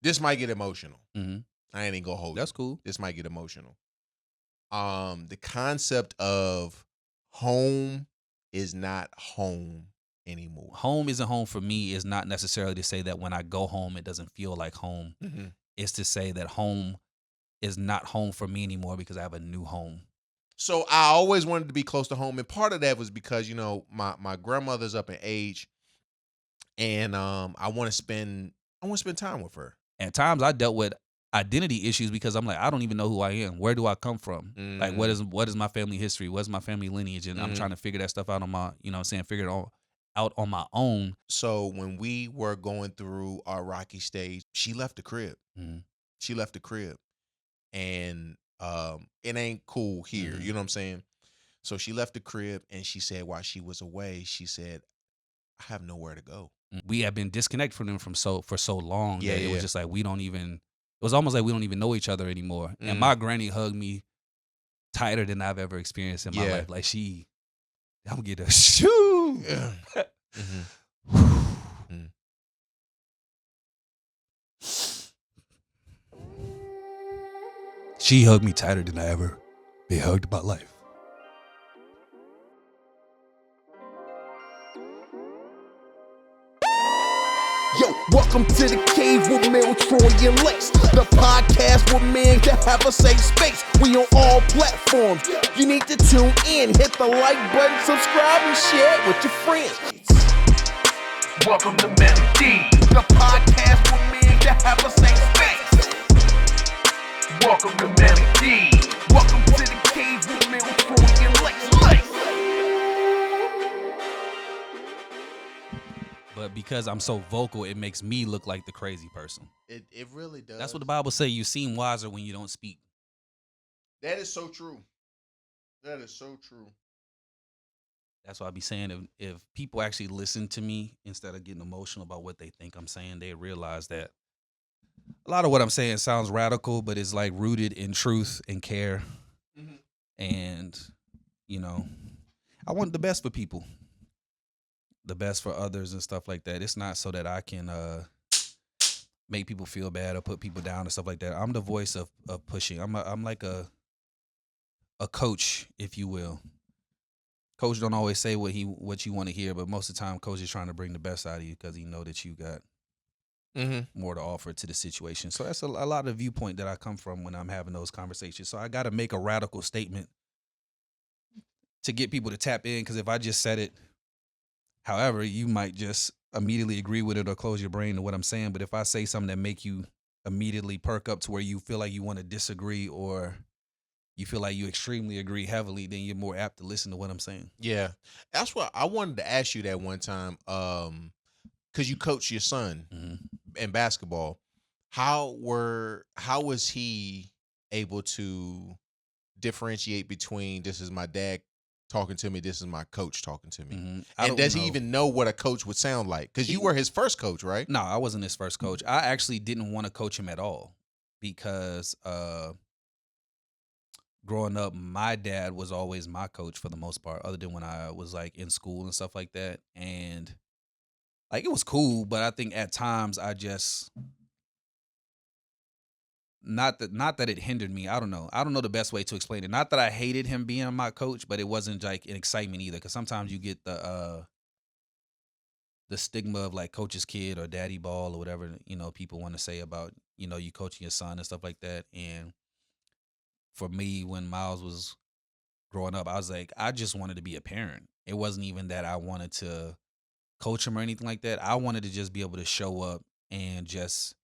this might get emotional. Mm-hmm. I ain't even gonna hold That's you. cool. This might get emotional. The concept of home is not home anymore. Home isn't home for me is not necessarily to say that when I go home, it doesn't feel like home. Mm-hmm. It's to say that home is not home for me anymore because I have a new home. So I always wanted to be close to home, and part of that was because my grandmother's up in age, and I want to spend time with her. At times I dealt with identity issues because I'm like, I don't even know who I am. Where do I come from? Like, what is my family history? What's my family lineage? And I'm trying to figure that stuff out on my, figure it all out on my own. So when we were going through our rocky stage, she left the crib. Mm-hmm. She left the crib, and it ain't cool here. Mm-hmm. You know what I'm saying? So she left the crib, and she said while she was away, she said, I have nowhere to go. We have been disconnected from them for so long that it Yeah. was just like it was almost like we don't even know each other anymore. And my granny hugged me tighter than I've ever experienced in my life. Like I'm gonna get a shoo. She hugged me tighter than I ever been hugged in my life. Yo, welcome to the cave with Mel, Troy, and Lex. The podcast where men can have a safe space. We on all platforms. You need to tune in, hit the like button, subscribe, and share it with your friends. Welcome to Melody, the podcast where men can have a safe space. Welcome to Melody. Welcome to the cave with Mel, Troy, and Lex. But because I'm so vocal, it makes me look like the crazy person. It really does. That's what the Bible say. You seem wiser when you don't speak. That is so true. That is so true. That's why I be saying if people actually listen to me instead of getting emotional about what they think I'm saying, they realize that a lot of what I'm saying sounds radical, but it's like rooted in truth and care. Mm-hmm. And, I want the best for people. The best for others and stuff like that. It's not so that I can make people feel bad or put people down and stuff like that. I'm the voice of pushing. I'm like a coach, if you will. Coach don't always say what you want to hear, but most of the time, coach is trying to bring the best out of you because he know that you got more to offer to the situation. So that's a lot of viewpoint that I come from when I'm having those conversations. So I got to make a radical statement to get people to tap in, because if I just said it, however, you might just immediately agree with it or close your brain to what I'm saying. But if I say something that make you immediately perk up to where you feel like you want to disagree or you feel like you extremely agree heavily, then you're more apt to listen to what I'm saying. Yeah. That's what I wanted to ask you that one time. Because you coach your son in basketball. How was he able to differentiate between this is my dad talking to me, this is my coach talking to me? And does he even know what a coach would sound like? Because you were his first coach, right? No, I wasn't his first coach. I actually didn't want to coach him at all because growing up, my dad was always my coach for the most part, other than when I was like in school and stuff like that. And like it was cool, but I think at times I just not that it hindered me. I don't know the best way to explain it. Not that I hated him being my coach, but it wasn't like an excitement either. Because sometimes you get the stigma of like coach's kid or daddy ball or whatever people want to say about you coaching your son and stuff like that. And for me, when Miles was growing up, I was like, I just wanted to be a parent. It wasn't even that I wanted to coach him or anything like that. I wanted to just be able to show up and just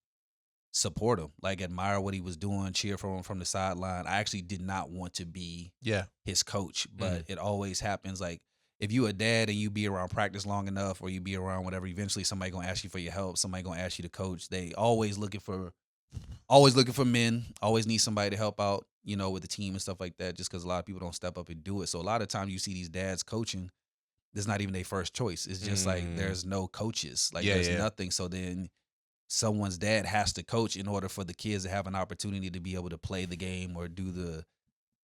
support him, like admire what he was doing, cheer for him from the sideline. I actually did not want to be his coach, but it always happens. Like if you a dad and you be around practice long enough or you be around whatever, eventually somebody gonna ask you for your help. Somebody gonna ask you to coach. They always looking for men, always need somebody to help out, with the team and stuff like that, just because a lot of people don't step up and do it. So a lot of times you see these dads coaching, there's not even their first choice. It's just like there's no coaches. Like there's nothing. So then someone's dad has to coach in order for the kids to have an opportunity to be able to play the game or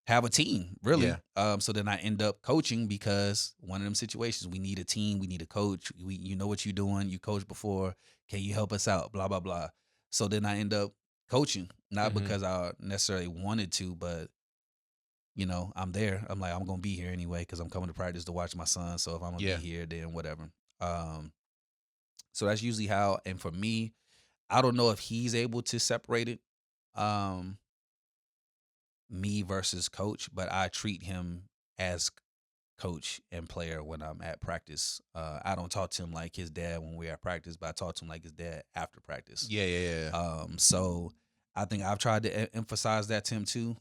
have a team, really. Yeah. So then I end up coaching because one of them situations, we need a team, we need a coach. You know what you're doing, you coached before, can you help us out, blah, blah, blah. So then I end up coaching, not Mhm. because I necessarily wanted to, but I'm there. I'm like, I'm gonna be here anyway because I'm coming to practice to watch my son. So if I'm gonna Yeah. be here, then whatever. So that's usually how. And for me, I don't know if he's able to separate it, um, me versus coach, but I treat him as coach and player when I'm at practice. I don't talk to him like his dad when we're at practice, but I talk to him like his dad after practice. Yeah. So I think I've tried to emphasize that to him too.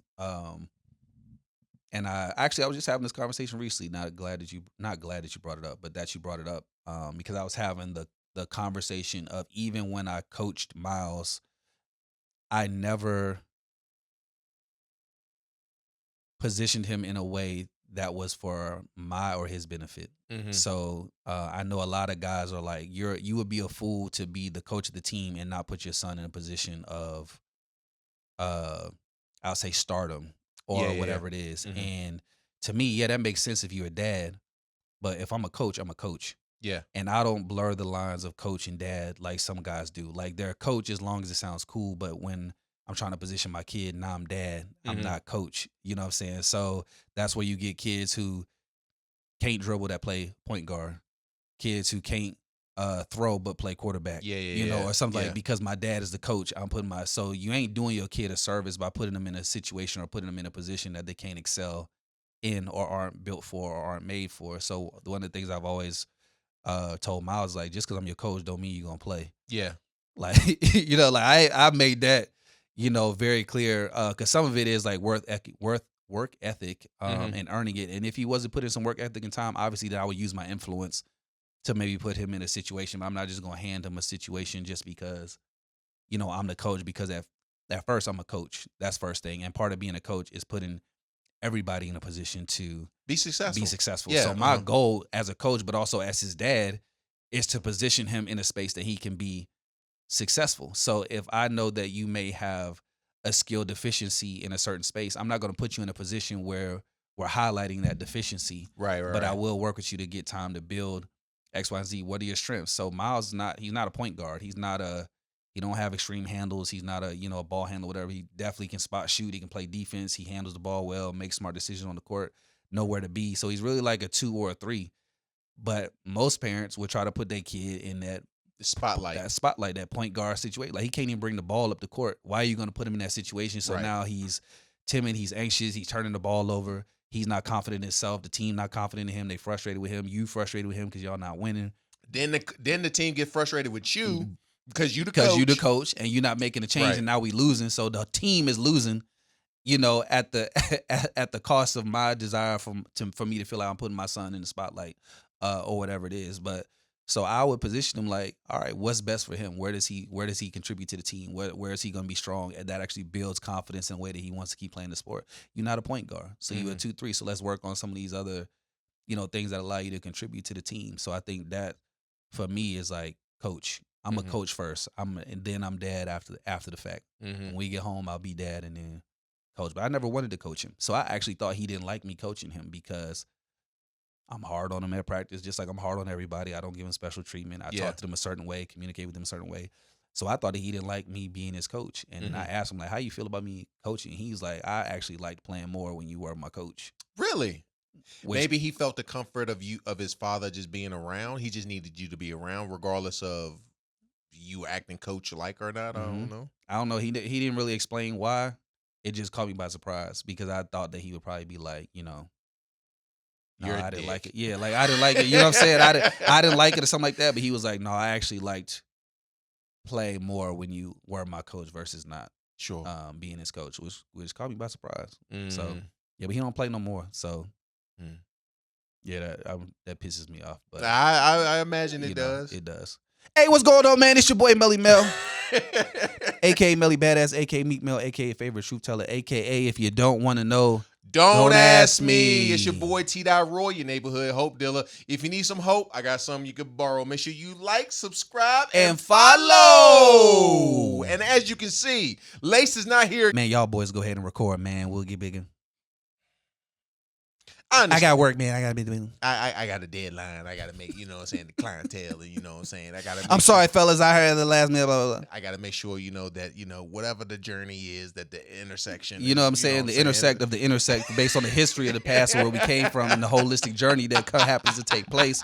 And I was just having this conversation recently. Not glad that you brought it up, but that you brought it up because I was having the conversation of, even when I coached Miles, I never positioned him in a way that was for my or his benefit. Mhm. So I know a lot of guys are like, you would be a fool to be the coach of the team and not put your son in a position of I'll say stardom or Yeah. whatever it is. Mhm. And to me, yeah, that makes sense if you're a dad. But if I'm a coach, I'm a coach. Yeah. And I don't blur the lines of coach and dad like some guys do. Like, they're a coach as long as it sounds cool, but when I'm trying to position my kid, now I'm dad, I'm Mhm. not coach. You know what I'm saying? So that's where you get kids who can't dribble that play point guard, kids who can't throw but play quarterback. Yeah. Or something Yeah. like, because my dad is the coach, I'm putting so you ain't doing your kid a service by putting them in a situation or putting them in a position that they can't excel in or aren't built for or aren't made for. So one of the things I've always told Miles, like, just because I'm your coach don't mean you're gonna play. Yeah. Like, like I made that, very clear. Cause some of it is like work ethic, Mhm. and earning it. And if he wasn't putting some work ethic and time, obviously then I would use my influence to maybe put him in a situation. I'm not just gonna hand him a situation just because, I'm the coach, because at first I'm a coach. That's first thing. And part of being a coach is putting everybody in a position to Be successful. be successful. Yeah. So my goal as a coach, but also as his dad, is to position him in a space that he can be successful. So if I know that you may have a skill deficiency in a certain space, I'm not going to put you in a position where we're highlighting that deficiency. Right. But I will work with you to get time to build X, Y, and Z. What are your strengths? So Miles he's not a point guard. He don't have extreme handles. He's not a ball handler, whatever. He definitely can spot shoot. He can play defense. He handles the ball well, makes smart decisions on the court, know where to be. So he's really like a 2 or a 3. But most parents would try to put their kid in that spotlight, that point guard situation. Like, he can't even bring the ball up the court. Why are you going to put him in that situation? So now he's timid, he's anxious, he's turning the ball over. He's not confident in himself. The team not confident in him. They frustrated with him. You frustrated with him because y'all not winning. Then the team get frustrated with you because you the coach and you're not making a change. Right. And now we losing. So the team is losing. At the at the cost of my desire for me to feel like I'm putting my son in the spotlight, or whatever it is. But so I would position him like, all right, what's best for him? Where does he contribute to the team? Where is he going to be strong? And that actually builds confidence in a way that he wants to keep playing the sport. You're not a point guard, so you're a 2-3. So let's work on some of these other, things that allow you to contribute to the team. So I think that for me is like, coach. I'm a coach first. And then I'm dad after the fact. When we get home, I'll be dad and then coach. But I never wanted to coach him. So I actually thought he didn't like me coaching him because I'm hard on him at practice, just like I'm hard on everybody. I don't give him special treatment. I talk to them a certain way, communicate with them a certain way. So I thought that he didn't like me being his coach. And then I asked him, like, how you feel about me coaching? He's like, I actually liked playing more when you were my coach. Really? Maybe he felt the comfort of his father just being around. He just needed you to be around regardless of you acting coach-like or not. I don't know. I don't know. He didn't really explain why. It just caught me by surprise because I thought that he would probably be like, no, I didn't like it. Yeah, like I didn't like it. You know what I'm saying? I didn't like it or something like that. But he was like, no, I actually liked playing more when you were my coach versus not. Sure. Being his coach, which caught me by surprise. So yeah, but he don't play no more. So yeah, that pisses me off. But I imagine it does. It does. Hey, what's going on, man? It's your boy Melly Mel, aka Melly Badass, aka Meek Mel, aka Favorite Truth Teller, aka if you don't want to know, don't ask me. It's your boy T. Roy, your neighborhood hope dealer. If you need some hope, I got something you can borrow. Make sure you like, subscribe, and follow. And as you can see, Lace is not here. Man, y'all boys go ahead and record, man. We'll get bigger. I got work, man. I gotta be doing. I got a deadline. I gotta make, you know what I'm saying, the clientele, and you know what I'm saying. I'm sorry, fellas. I heard the last minute. Blah, blah, blah. I gotta make sure, you know, that, you know, whatever the journey is, that the intersection. You know what I'm saying? The intersect of the intersect based on the history of the past and where we came from and the holistic journey that happens to take place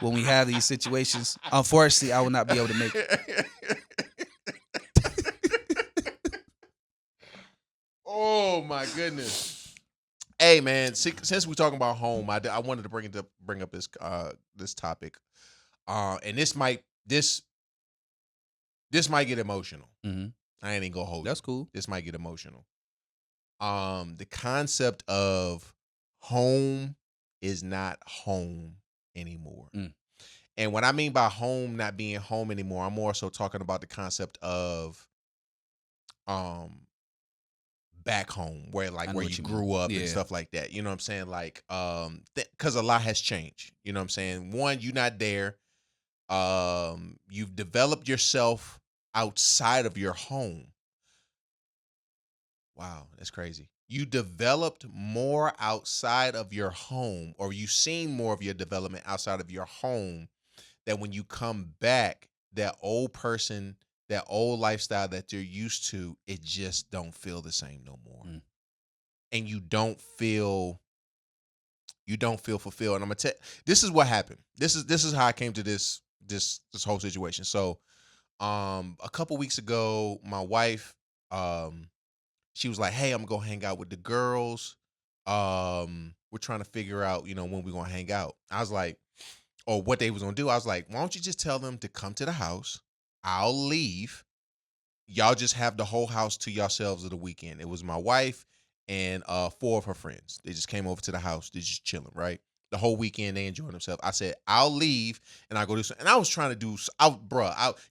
when we have these situations. Unfortunately, I will not be able to make it. Oh my goodness. Hey man, since we're talking about home, I wanted to bring up this topic, and this might get emotional. Mm-hmm. I ain't even gonna hold. That's cool. This might get emotional. The concept of home is not home anymore. And what I mean by home not being home anymore, I'm more so talking about the concept of back home, where like where you grew up and stuff like that. You know what I'm saying? Like because a lot has changed. You know what I'm saying? One, you're not there. You've developed yourself outside of your home. Wow, that's crazy. You developed more outside of your home, or you've seen more of your development outside of your home, that when you come back, that old person, that old lifestyle that you're used to, it just don't feel the same no more. And you don't feel fulfilled. And I'm gonna tell, this is what happened. This is how I came to this whole situation. So a couple weeks ago, my wife, she was like, hey, I'm gonna go hang out with the girls. We're trying to figure out, you know, when we're gonna hang out. I was like, or what they was gonna do. I was like, why don't you just tell them to come to the house? I'll leave. Y'all just have the whole house to yourselves of the weekend. It was my wife and 4 of her friends. They just came over to the house. They're just chilling, right? The whole weekend, they enjoying themselves. I said, I'll leave and I'll go do something. And I was trying to do, you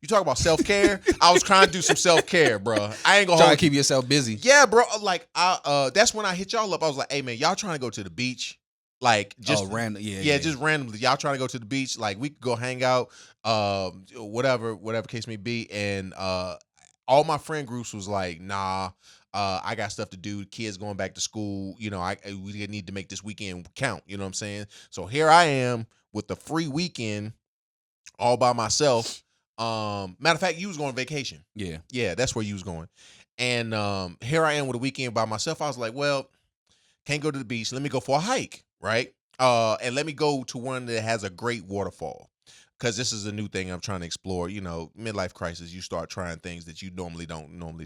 talk about self-care? I was trying to do some self-care, bro. I ain't gonna try to keep yourself busy. Yeah, bro. Like, that's when I hit y'all up. I was like, hey, man, y'all trying to go to the beach? Like, just random, just randomly. Y'all trying to go to the beach? Like, we could go hang out, whatever case may be. And all my friend groups was like, nah, I got stuff to do. Kids going back to school. You know, we need to make this weekend count. You know what I'm saying? So here I am with the free weekend all by myself. Matter of fact, you was going on vacation. Yeah, that's where you was going. And here I am with a weekend by myself. I was like, well, can't go to the beach. Let me go for a hike, right? And let me go to one that has a great waterfall, because this is a new thing I'm trying to explore. You know, midlife crisis, you start trying things that you don't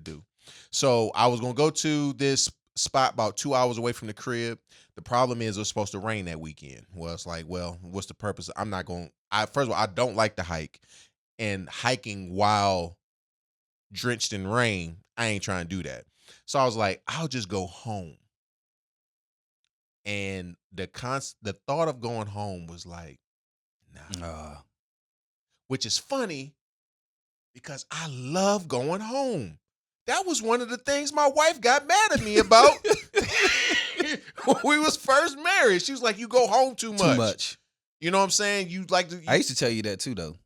do. So I was going to go to this spot about 2 hours away from the crib. The problem is it was supposed to rain that weekend. Well, it's like, well, what's the purpose? I'm not going. First of all, I don't like to hike, and hiking while drenched in rain, I ain't trying to do that. So I was like, I'll just go home. And the thought of going home was like, nah. Which is funny because I love going home. That was one of the things my wife got mad at me about when we was first married. She was like, you go home too much. You know what I'm saying? You like to. I used to tell you that too, though.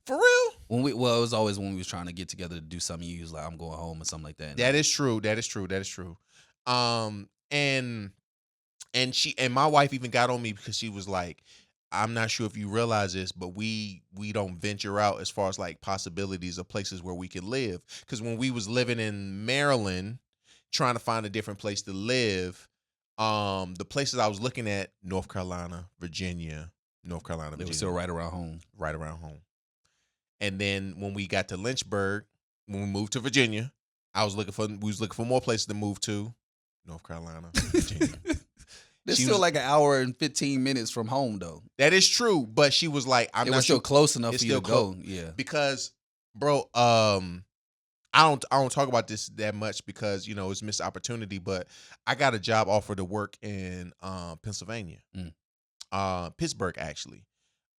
For real? It was always when we was trying to get together to do something. You was like, I'm going home or something like that. That is true. And my wife even got on me because she was like, I'm not sure if you realize this, but we don't venture out as far as like possibilities of places where we can live. Because when we was living in Maryland, trying to find a different place to live, the places I was looking at, North Carolina, Virginia. They were still right around home. And then when we got to Lynchburg, when we moved to Virginia, we was looking for more places to move to. North Carolina, Virginia. It's still like an hour and 15 minutes from home, though. That is true, but she was like, "I'm not still sure. close enough for you to go." Yeah, because, bro, I don't talk about this that much because you know it's missed opportunity. But I got a job offer to work in Pennsylvania, Pittsburgh actually.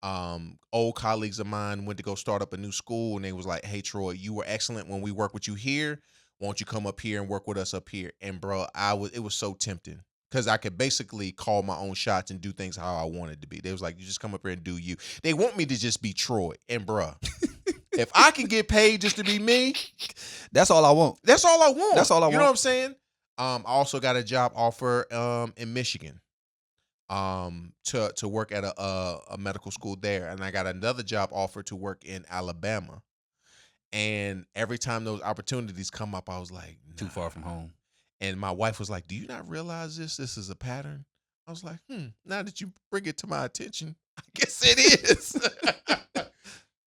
Old colleagues of mine went to go start up a new school, and they was like, "Hey, Troy, you were excellent when we work with you here. Won't you come up here and work with us up here?" And bro, it was so tempting. Because I could basically call my own shots and do things how I wanted to be. They was like, you just come up here and do you. They want me to just be Troy. And bruh, if I can get paid just to be me, that's all I want. You know what I'm saying? I also got a job offer in Michigan. to work at a medical school there, and I got another job offer to work in Alabama. And every time those opportunities come up, I was like, Too far from nah. home. And my wife was like, "Do you not realize this? This is a pattern." I was like, now that you bring it to my attention, I guess it is.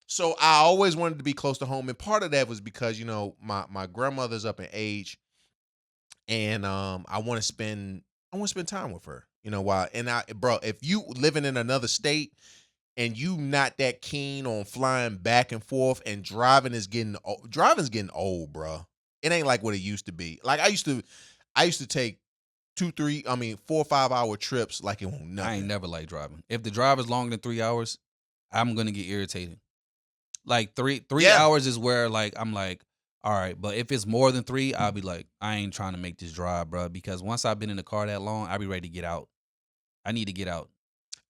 So I always wanted to be close to home. And part of that was because, my grandmother's up in age, and I want to spend time with her. Bro, if you living in another state and you not that keen on flying back and forth, and driving's getting old, bro. It ain't like what it used to be. Like I used to take 4 or 5 hour trips like it won't nothing. I ain't never liked driving. If the drive is longer than 3 hours, I'm gonna get irritated. Like three hours is where like I'm like, all right. But if it's more than 3, I'll be like, I ain't trying to make this drive, bro. Because once I've been in the car that long, I'll be ready to get out. I need to get out.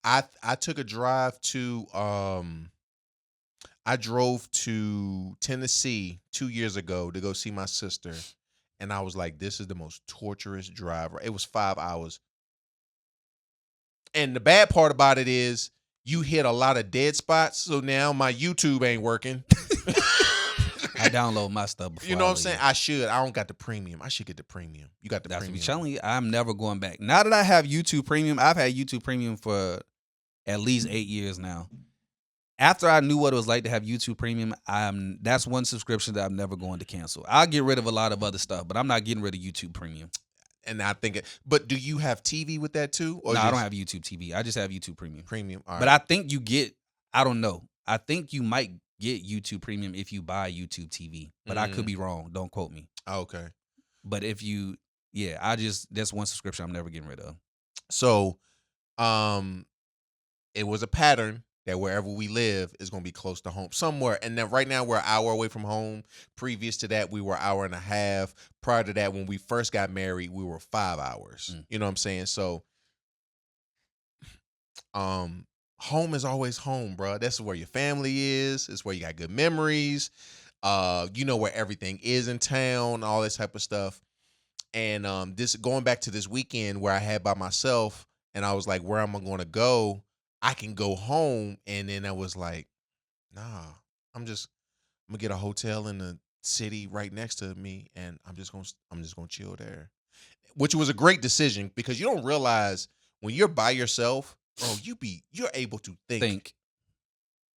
I took a drive to I drove to Tennessee 2 years ago to go see my sister, and I was like, this is the most torturous drive. It was 5 hours. And the bad part about it is you hit a lot of dead spots, so now my YouTube ain't working. I download my stuff before. You know what I'm saying? I should. I don't got the premium. I should get the premium. You got the That's premium. what I'm telling you. I'm never going back. Now that I have YouTube Premium, I've had YouTube Premium for at least 8 years now. After I knew what it was like to have YouTube Premium, that's one subscription that I'm never going to cancel. I'll get rid of a lot of other stuff, but I'm not getting rid of YouTube Premium. And I think but do you have TV with that too? No, I don't have YouTube TV. I just have YouTube Premium. Premium. All right. But I think I don't know. I think you might get YouTube Premium if you buy YouTube TV. But I could be wrong. Don't quote me. Okay. But if you, that's one subscription I'm never getting rid of. So, it was a pattern that wherever we live is going to be close to home somewhere. And then right now we're an hour away from home. Previous to that, we were an hour and a half. Prior to that, when we first got married, we were 5 hours. You know what I'm saying? So, home is always home, bro. That's where your family is. It's where you got good memories. You know where everything is in town, all this type of stuff. And this going back to this weekend where I had by myself, and I was like, where am I going to go? I can go home. And then I was like, nah, I'm gonna get a hotel in the city right next to me, and I'm just gonna chill there. Which was a great decision, because you don't realize when you're by yourself, bro, you're able to think.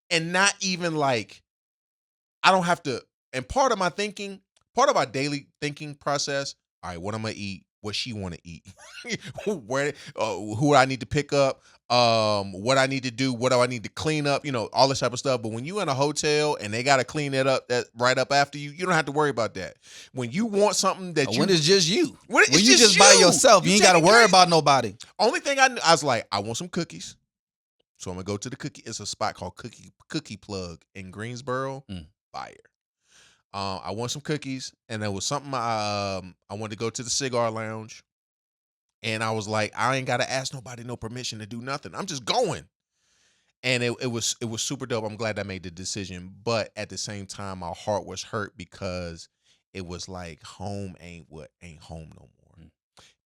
And not even like, I don't have to. And part of my daily thinking process, all right, what I'm gonna eat, what she want to eat, where, who I need to pick up, what I need to do, what do I need to clean up, all this type of stuff. But when you in a hotel and they gotta clean it up right up after you, you don't have to worry about that. When you want something when it's just you, when you just by yourself, you ain't gotta worry about nobody. Only thing I was like, I want some cookies, so I'm gonna go to the cookie. It's a spot called Cookie Plug in Greensboro. Fire. I want some cookies, and there was something I wanted to go to the cigar lounge, and I was like, I ain't gotta ask nobody no permission to do nothing. I'm just going, and it was super dope. I'm glad I made the decision, but at the same time, my heart was hurt because it was like home ain't home no more.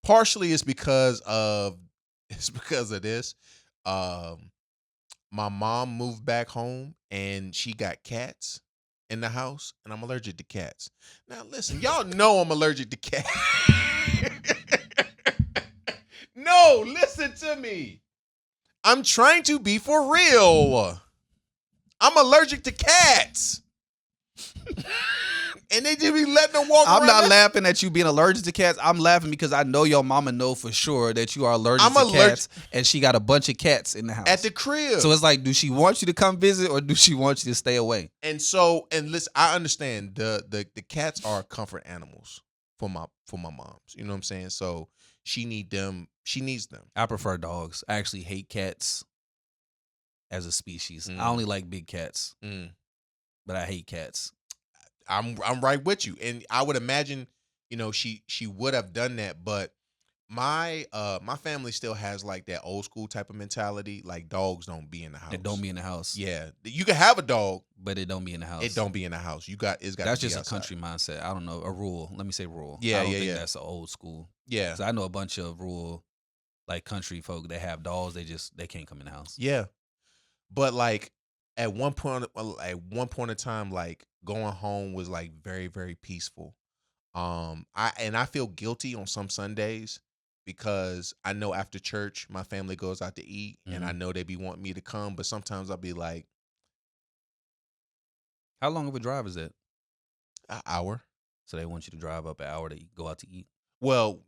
Partially, it's because of this. My mom moved back home, and she got cats in the house, and I'm allergic to cats. Now listen, y'all know I'm allergic to cats. No, listen to me. I'm trying to be for real. I'm allergic to cats. And they just be letting them walk around. I'm not laughing at you being allergic to cats. I'm laughing because I know your mama know for sure that you are allergic to cats, and she got a bunch of cats in the house. At the crib. So it's like, do she want you to come visit, or do she want you to stay away? And listen, I understand the cats are comfort animals for my moms. You know what I'm saying? So she needs them. I prefer dogs. I actually hate cats as a species. I only like big cats. But I hate cats. I'm right with you, and I would imagine, she would have done that, but my family still has like that old school type of mentality. Like, dogs don't be in the house. It don't be in the house. Yeah, you can have a dog, but it don't be in the house. It don't be in the house. It's got. That's to be just outside. a country mindset. I don't know, a rule. Let me say rule. Yeah, I don't think that's an old school. Yeah, I know a bunch of rural like country folk that have dogs, they can't come in the house. Yeah. But like at one point in time, like going home was like very, very peaceful. I feel guilty on some Sundays because I know after church my family goes out to eat and I know they be wanting me to come, but sometimes I'll be like, How long of a drive is that? an hour. So they want you to drive up an hour to go out to eat? Well,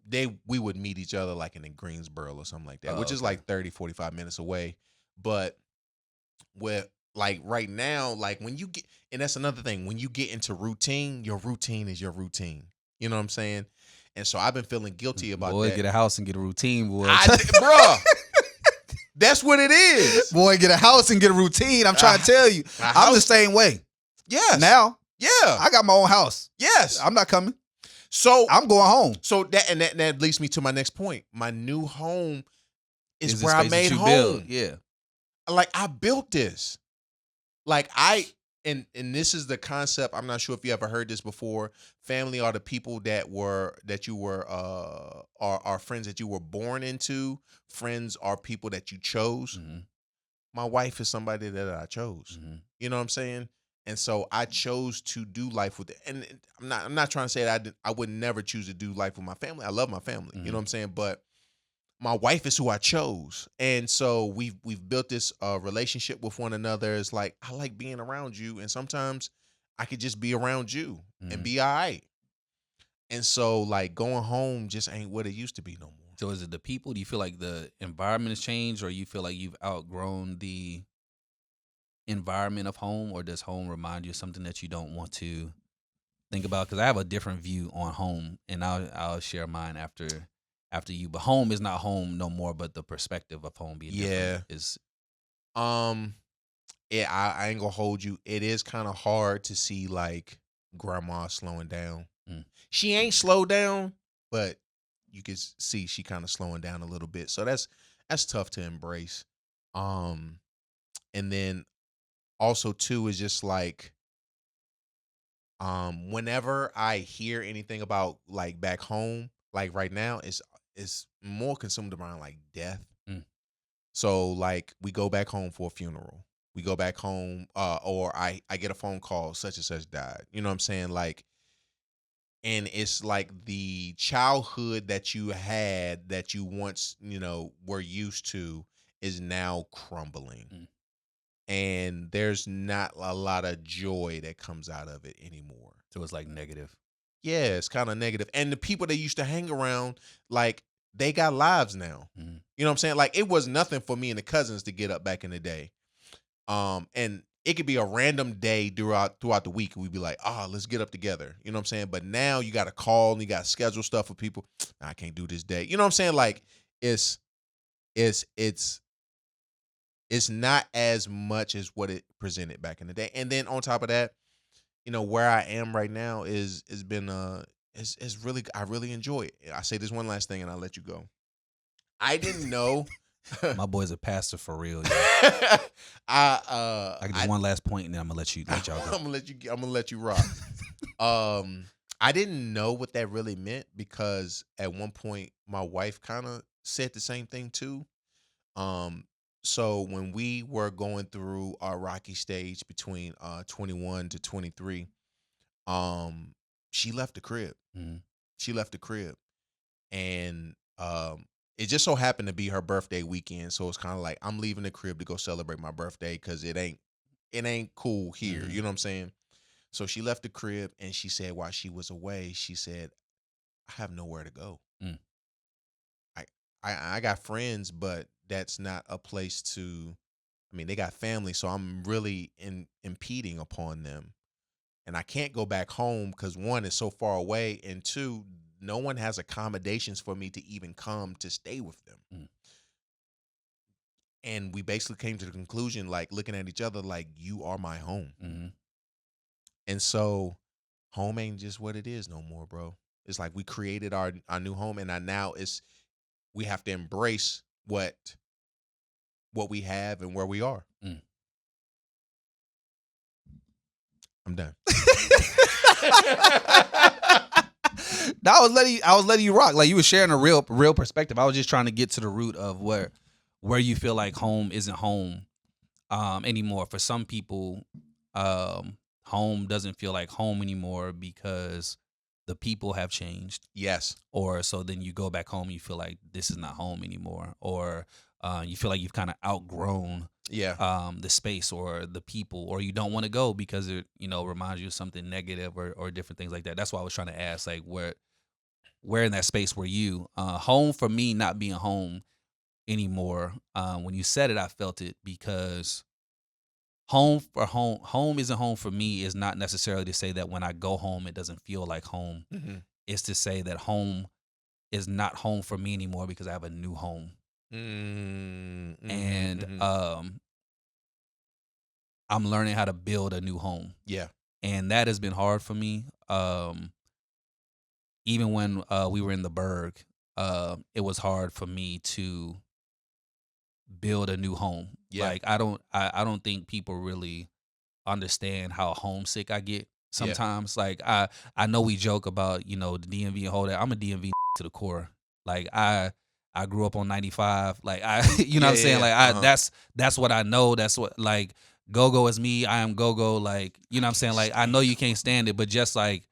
we would meet each other like in Greensboro or something like that, Oh, which is okay. like 30, 45 minutes away. But with like right now, like when you get, and that's another thing, when you get into routine, your routine is your routine. You know what I'm saying? And so I've been feeling guilty about Boy, that. get a house and get a routine, boy. Bruh, that's what it is. Boy, get a house and get a routine. I'm trying to tell you. I'm the same way. Yes. Now, Yeah. I got my own house. Yes. I'm not coming. So I'm going home. So that leads me to my next point. My new home is the where I space that made you home. build. Yeah. Like I built this. Like and this is the concept. I'm not sure if you ever heard this before. Family are the people that you were are friends that you were born into. Friends are people that you chose. Mm-hmm. My wife is somebody that I chose. Mm-hmm. You know what I'm saying? And so I chose to do life with it. And I'm not trying to say that I would never choose to do life with my family. I love my family. Mm-hmm. You know what I'm saying? But my wife is who I chose. And so we've built this relationship with one another. It's like I like being around you, and sometimes I could just be around you and be all right. And so like going home just ain't what it used to be no more. So is it the people? Do you feel like the environment has changed, or you feel like you've outgrown the environment of home, or does home remind you of something that you don't want to think about? Because I have a different view on home, and I'll share mine after you. But home is not home no more, but the perspective of home being different is. Yeah, I ain't gonna hold you. It is kind of hard to see like grandma slowing down. She ain't slowed down, but you can see she kind of slowing down a little bit. So that's tough to embrace. And then also too is just like whenever I hear anything about like back home, like right now, it's more consumed around like death. So like we go back home for a funeral. We go back home, or I get a phone call, such and such died. You know what I'm saying? Like, and it's like the childhood that you had that you once, were used to is now crumbling. And there's not a lot of joy that comes out of it anymore. So it's like negative. Yeah, it's kind of negative. And the people that used to hang around, like, they got lives now. You know what I'm saying? Like, it was nothing for me and the cousins to get up back in the day. And it could be a random day throughout the week. We'd be like, let's get up together. You know what I'm saying? But now you got to call and you got to schedule stuff for people. I can't do this day. You know what I'm saying? Like, it's not as much as what it presented back in the day. And then on top of that, where I am right now is really, I really enjoy it. I say this one last thing and I'll let you go. I didn't know. My boy's a pastor for real. Yeah. I just one last point and then I'm gonna let y'all go. I'm gonna let you rock. I didn't know what that really meant because at one point my wife kind of said the same thing too. So when we were going through our rocky stage between 21 to 23, she left the crib. She left the crib, and it just so happened to be her birthday weekend. So it's kind of like I'm leaving the crib to go celebrate my birthday because it ain't cool here. You know what I'm saying? So she left the crib, and she said while she was away, she said, "I have nowhere to go. I got friends, but that's not a place to. I mean, they got family, so I'm really impeding upon them, and I can't go back home because one, it's so far away, and two, no one has accommodations for me to even come to stay with them." And we basically came to the conclusion, like looking at each other, like, you are my home. And so home ain't just what it is no more, bro. It's like we created our new home, and now we have to embrace what we have and where we are. I'm done. I was letting you rock. Like you were sharing a real perspective. I was just trying to get to the root of where you feel like home isn't home anymore. For some people, home doesn't feel like home anymore because the people have changed. Yes. Or so then you go back home, you feel like this is not home anymore, or you feel like you've kind of outgrown the space or the people, or you don't want to go because it reminds you of something negative or different things like that. That's why I was trying to ask, like, where in that space were you? Home for me not being home anymore. When you said it, I felt it because home isn't home for me is not necessarily to say that when I go home it doesn't feel like home. Mm-hmm. It's to say that home is not home for me anymore because I have a new home. Mm-hmm. And I'm learning how to build a new home. Yeah. And that has been hard for me. Even when we were in the Berg, it was hard for me to build a new home. Yeah. Like I don't think people really understand how homesick I get sometimes. Like I know we joke about, the DMV and all that. I'm a DMV to the core. Like I grew up on 95. Like you know what I'm saying? Like that's what I know. That's what, like, go-go is me. I am go-go. Like, you know what I'm saying? Like I know you can't stand it, but just like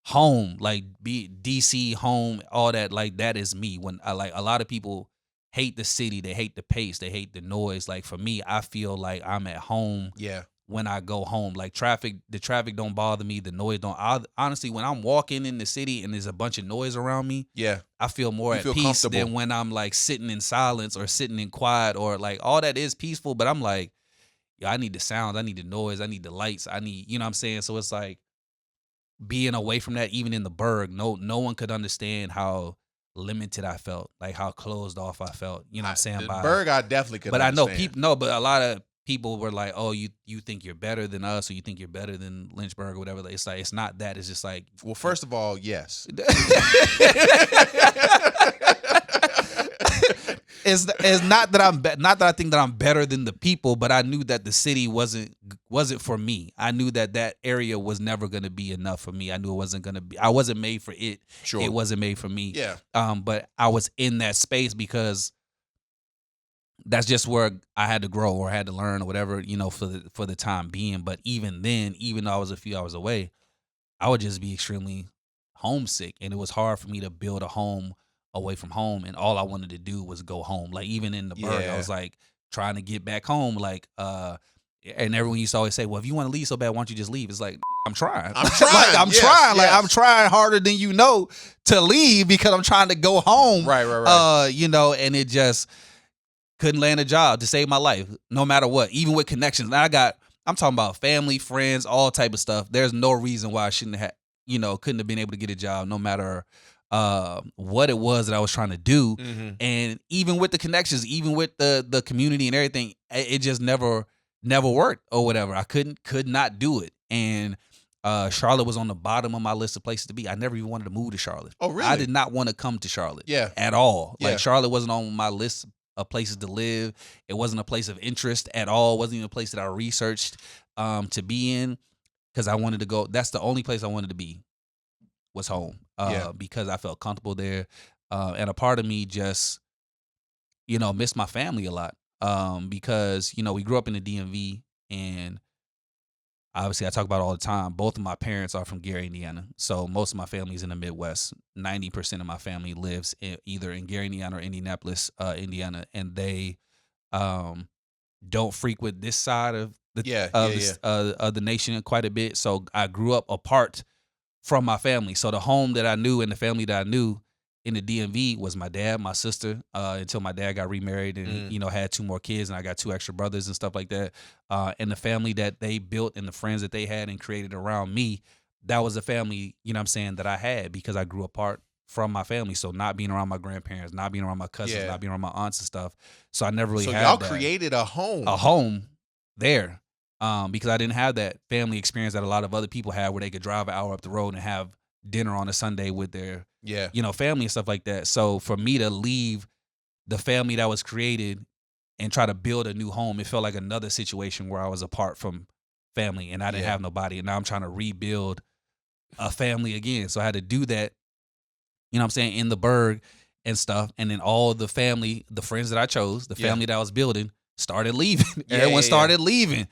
home, like be DC home, all that, like that is me. When I, like, a lot of people hate the city, they hate the pace, they hate the noise. Like for me, I feel like I'm at home. Yeah. When I go home, like the traffic don't bother me. The noise don't. Honestly, when I'm walking in the city and there's a bunch of noise around me, I feel more at peace than when I'm like sitting in silence or sitting in quiet, or like all that is peaceful. But I'm like, I need the sound, I need the noise, I need the lights, I need, you know what I'm saying? So it's like being away from that, even in the Berg, no one could understand how limited I felt, like how closed off I felt. You know what I'm saying? The Berg, I definitely could. But understand. I know people. No, but a lot of people were like, "Oh, you think you're better than us, or you think you're better than Lynchburg, or whatever." It's like, it's not that. It's just like, well, first of all, yes. It's not that not that I think that I'm better than the people, but I knew that the city wasn't for me. I knew that area was never going to be enough for me. I knew it wasn't going to be. I wasn't made for it. Sure. It wasn't made for me. Yeah. But I was in that space because that's just where I had to grow or I had to learn or whatever, for the time being. But even then, even though I was a few hours away, I would just be extremely homesick, and it was hard for me to build a home away from home, and all I wanted to do was go home. Like even in the Berg, I was like trying to get back home, like and everyone used to always say, well, if you want to leave so bad, why don't you just leave? It's like, I'm trying. I'm trying. Like, I'm trying. Like I'm trying harder than to leave because I'm trying to go home. Right. And it just couldn't land a job to save my life, no matter what, even with connections. And I'm talking about family, friends, all type of stuff. There's no reason why I shouldn't have, couldn't have been able to get a job, no matter what it was that I was trying to do. Mm-hmm. And even with the connections, even with the community and everything, it just never worked or whatever. I could not do it. And Charlotte was on the bottom of my list of places to be. I never even wanted to move to Charlotte. Oh, really? I did not want to come to Charlotte. Yeah. At all. Yeah. Like Charlotte wasn't on my list of places to live. It wasn't a place of interest at all. It wasn't even a place that I researched to be in, because I wanted to go. That's the only place I wanted to be, was home. Because I felt comfortable there. And a part of me just, missed my family a lot. Because, we grew up in the DMV, and obviously I talk about it all the time. Both of my parents are from Gary, Indiana. So most of my family's in the Midwest. 90% of my family lives either in Gary, Indiana, or Indianapolis, Indiana. And they don't frequent this side of the nation quite a bit. So I grew up apart from my family. So the home that I knew and the family that I knew in the DMV was my dad, my sister, until my dad got remarried and, had 2 more kids, and I got 2 extra brothers and stuff like that. And the family that they built and the friends that they had and created around me, that was the family, that I had, because I grew apart from my family. So not being around my grandparents, not being around my cousins, not being around my aunts and stuff. So I never really had y'all that. Created a home there. Because I didn't have that family experience that a lot of other people had, where they could drive an hour up the road and have dinner on a Sunday with their family and stuff like that. So for me to leave the family that was created and try to build a new home, it felt like another situation where I was apart from family and I didn't have nobody, and now I'm trying to rebuild a family again. So I had to do that you know what I'm saying, in the burg and stuff. And then all the family, the friends that I chose, the family that I was building, started leaving. Everyone started leaving,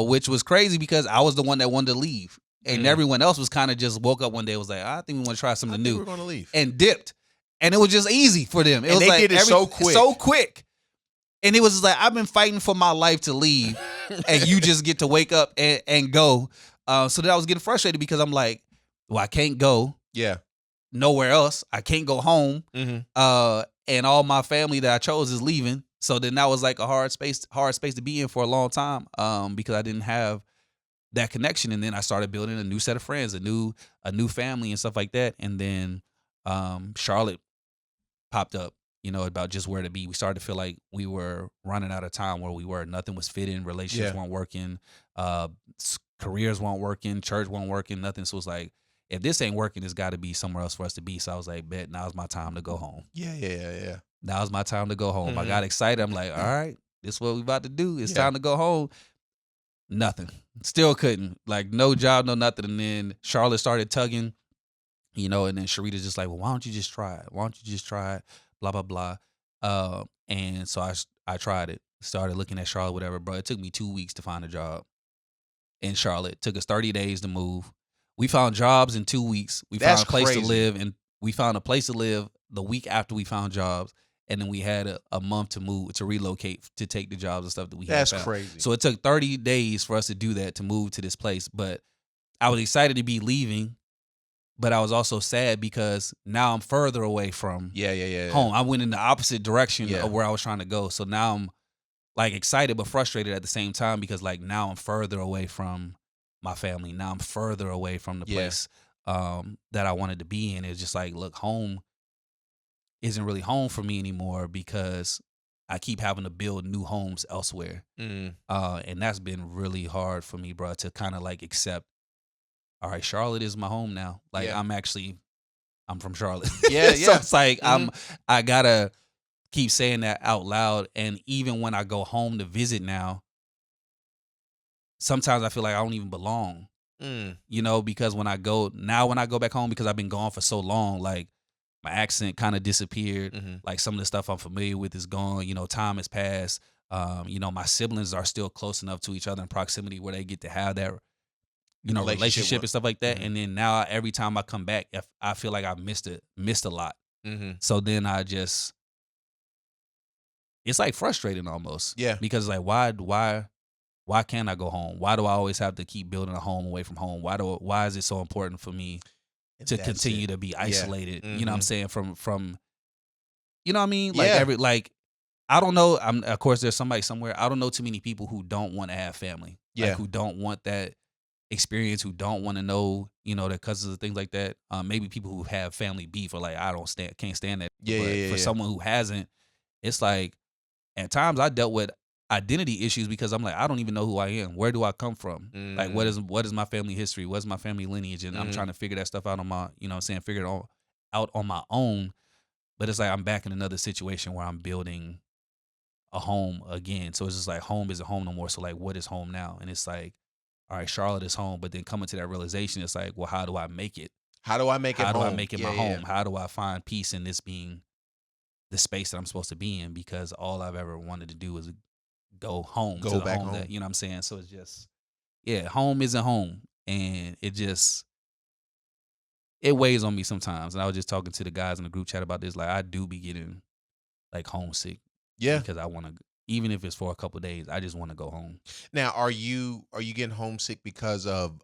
which was crazy because I was the one that wanted to leave. And everyone else was kind of just woke up one day and was like, I think we want to try something new. We're going to leave. And dipped. And it was just easy for them. It was they like did it so quick. So quick. And it was just like, I've been fighting for my life to leave. And you just get to wake up and go. So that I was getting frustrated because I'm like, well, I can't go. Yeah. Nowhere else. I can't go home. And all my family that I chose is leaving. So then that was like a hard space to be in for a long time. Because I didn't have that connection. And then I started building a new set of friends, a new family and stuff like that. And then Charlotte popped up, you know, about just where to be. We started to feel like we were running out of time where we were. Nothing was fitting. Relationships weren't working. Careers weren't working. Church weren't working. Nothing. So it was like, if this ain't working, it's got to be somewhere else for us to be. So I was like, bet, now's my time to go home. Yeah. Now's my time to go home. I got excited. I'm like, all right, this is what we about to do. It's time to go home. Nothing. Still couldn't. Like, no job, no nothing. And then Charlotte started tugging, you know, and then Sharita's just like, well, why don't you just try it? Why don't you just try it? Blah, blah, blah. And so I tried it. Started looking at Charlotte, whatever, bro. It took me 2 weeks to find a job in Charlotte. It took us 30 days to move. We found jobs in 2 weeks. We found a place to live, and we found a place to live the week after we found jobs. And then we had a month to move, to relocate, to take the jobs and stuff that we had found. That's crazy. So it took 30 days for us to do that, to move to this place. But I was excited to be leaving, but I was also sad because now I'm further away from home. I went in the opposite direction of where I was trying to go. So now I'm like excited but frustrated at the same time because like now I'm further away from my family. Now I'm further away from the place that I wanted to be in. It's just like, look, home isn't really home for me anymore because I keep having to build new homes elsewhere. And that's been really hard for me, bro, to kind of like accept, all right, Charlotte is my home now. Like I'm from Charlotte. So it's like I gotta keep saying that out loud. And even when I go home to visit now, sometimes I feel like I don't even belong. You know, because when I go back home, because I've been gone for so long, like my accent kind of disappeared. Like some of the stuff I'm familiar with is gone. You know, time has passed. You know, my siblings are still close enough to each other in proximity where they get to have that, you know, relationship and stuff like that. And then now every time I come back, if I feel like I've missed a lot. So then it's like frustrating almost. Because like, why can't I go home? Why do I always have to keep building a home away from home? Why is it so important for me to continue to be isolated? You know what I'm saying? From you know what I mean? Like I don't know. Of course there's somebody somewhere. I don't know too many people who don't want to have family. Like who don't want that experience, who don't want to know, you know, their cousins and things like that. Maybe people who have family beef are like, can't stand that. But for someone who hasn't, it's like at times I dealt with identity issues because I'm like, I don't even know who I am. Where do I come from? Like, what is my family history? What's my family lineage? And I'm trying to figure that stuff out on my, you know what I'm saying, figure it all out on my own. But it's like I'm back in another situation where I'm building a home again. So it's just like home isn't home no more. So like, what is home now? And it's like, all right, Charlotte is home. But then coming to that realization, it's like, well, how do I make it? How do I make it home? How do I make it my home? How do I find peace in this being the space that I'm supposed to be in? Because all I've ever wanted to do is go home. Go back home. That, you know what I'm saying? So it's just, home isn't home. And it weighs on me sometimes. And I was just talking to the guys in the group chat about this. Like, I do be getting like homesick. Because I want to, even if it's for a couple of days, I just want to go home. Now, are you getting homesick because of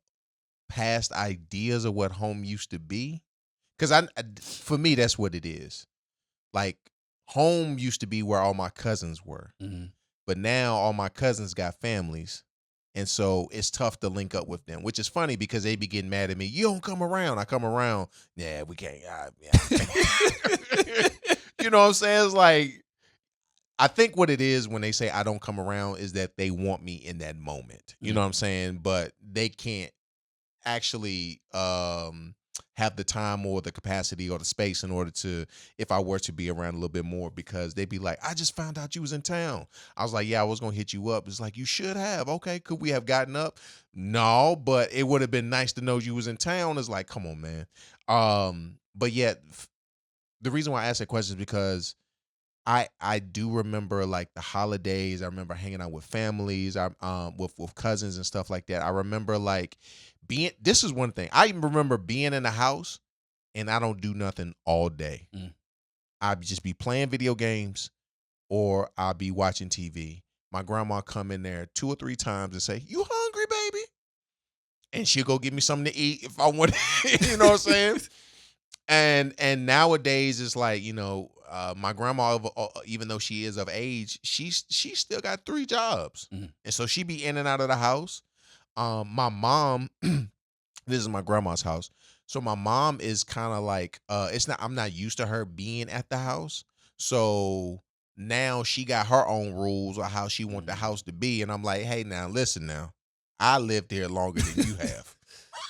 past ideas of what home used to be? Because for me, that's what it is. Like, home used to be where all my cousins were. But now all my cousins got families. And so it's tough to link up with them, which is funny because they be getting mad at me. You don't come around. I come around. Yeah, we can't. You know what I'm saying? It's like, I think what it is when they say I don't come around is that they want me in that moment. You know what I'm saying? But they can't actually have the time or the capacity or the space in order to, if I were to be around a little bit more, because they'd be like, I just found out you was in town. I was like, yeah, I was going to hit you up. It's like, you should have. Okay, could we have gotten up? No, but it would have been nice to know you was in town. It's like, come on, man. But yet the reason why I asked that question is because I do remember like the holidays. I remember hanging out with families, I with cousins and stuff like that. I remember like being. This is one thing I even remember being in the house and I don't do nothing all day. I'd just be playing video games or I'll be watching TV. My grandma come in there 2 or 3 times and say, "You hungry, baby?" And she'll go get me something to eat if I want. You know what I'm saying? And nowadays it's like, my grandma, even though she is of age, she still got 3 jobs, and so she be in and out of the house. My mom, this is my grandma's house, so my mom is kind of like, it's not. I'm not used to her being at the house, so now she got her own rules of how she want the house to be, and I'm like, hey, now listen, now I lived here longer than you have.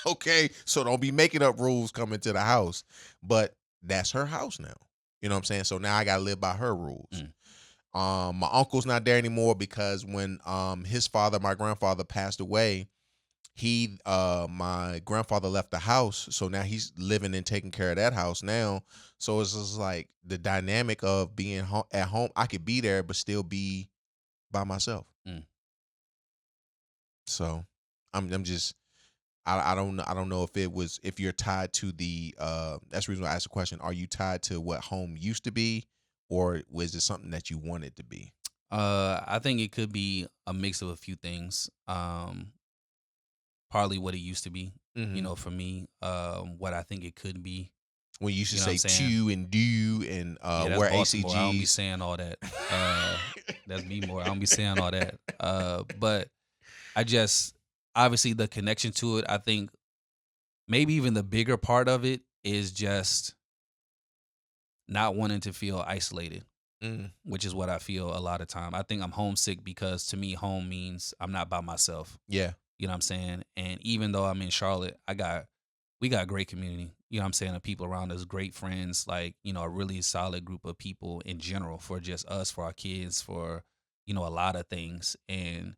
Okay, so don't be making up rules coming to the house. But that's her house now. You know what I'm saying? So now I gotta live by her rules. My uncle's not there anymore because when his father, my grandfather, passed away, my grandfather left the house, so now he's living and taking care of that house now. So it's just like the dynamic of being at home. I could be there, but still be by myself. So I'm just. I don't know if you're tied to the that's the reason why I asked the question. Are you tied to what home used to be, or was it something that you wanted to be? I think it could be a mix of a few things. Partly what it used to be, for me. What I think it could be. When you used to You know what say I'm saying? "to" and "do" and Yeah, that's wear Baltimore. I don't be ACGs. saying all that. That's me more. I don't be saying all that. But I just obviously the connection to it. I think maybe even the bigger part of it is just not wanting to feel isolated, which is what I feel a lot of time. I think I'm homesick because to me, home means I'm not by myself. Yeah. You know what I'm saying? And even though I'm in Charlotte, we got a great community. You know what I'm saying? The people around us, great friends, like, a really solid group of people in general for just us, for our kids, for, a lot of things. And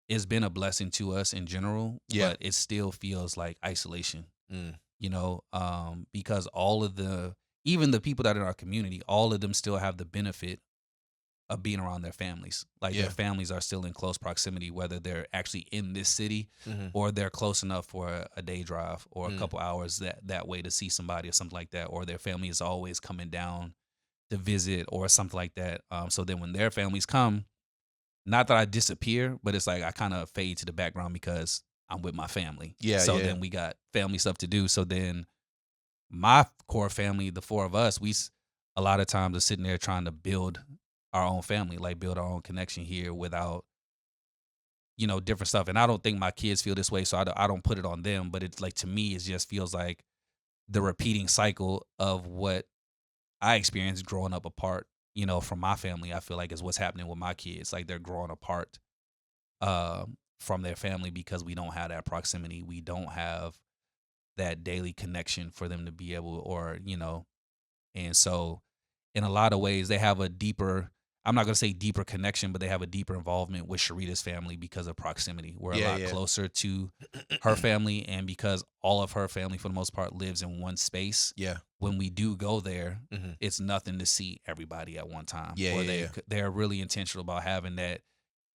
it's been a blessing to us in general, Yeah. but it still feels like isolation, Mm. because even the people that are in our community, all of them still have the benefit of being around their families. Like Yeah. their families are still in close proximity, whether they're actually in this city Mhm. or they're close enough for a day drive or a couple hours that way to see somebody or something like that, or their family is always coming down to visit or something like that. So then when their families come, not that I disappear, but it's like I kind of fade to the background because I'm with my family. Yeah, So yeah. then we got family stuff to do. So then my core family, the 4 of us, a lot of times are sitting there trying to build our own family, like build our own connection here without, different stuff. And I don't think my kids feel this way, so I don't put it on them. But it's like, to me, it just feels like the repeating cycle of what I experienced growing up apart, from my family. I feel like is what's happening with my kids. Like they're growing apart from their family because we don't have that proximity. We don't have that daily connection for them to be able, and so in a lot of ways they have a deeper, I'm not going to say deeper connection, but they have a deeper involvement with Sharita's family because of proximity. We're a lot closer to her family, and because all of her family for the most part lives in one space. Yeah. When we do go there, it's nothing to see everybody at one time. Yeah, or they're really intentional about having that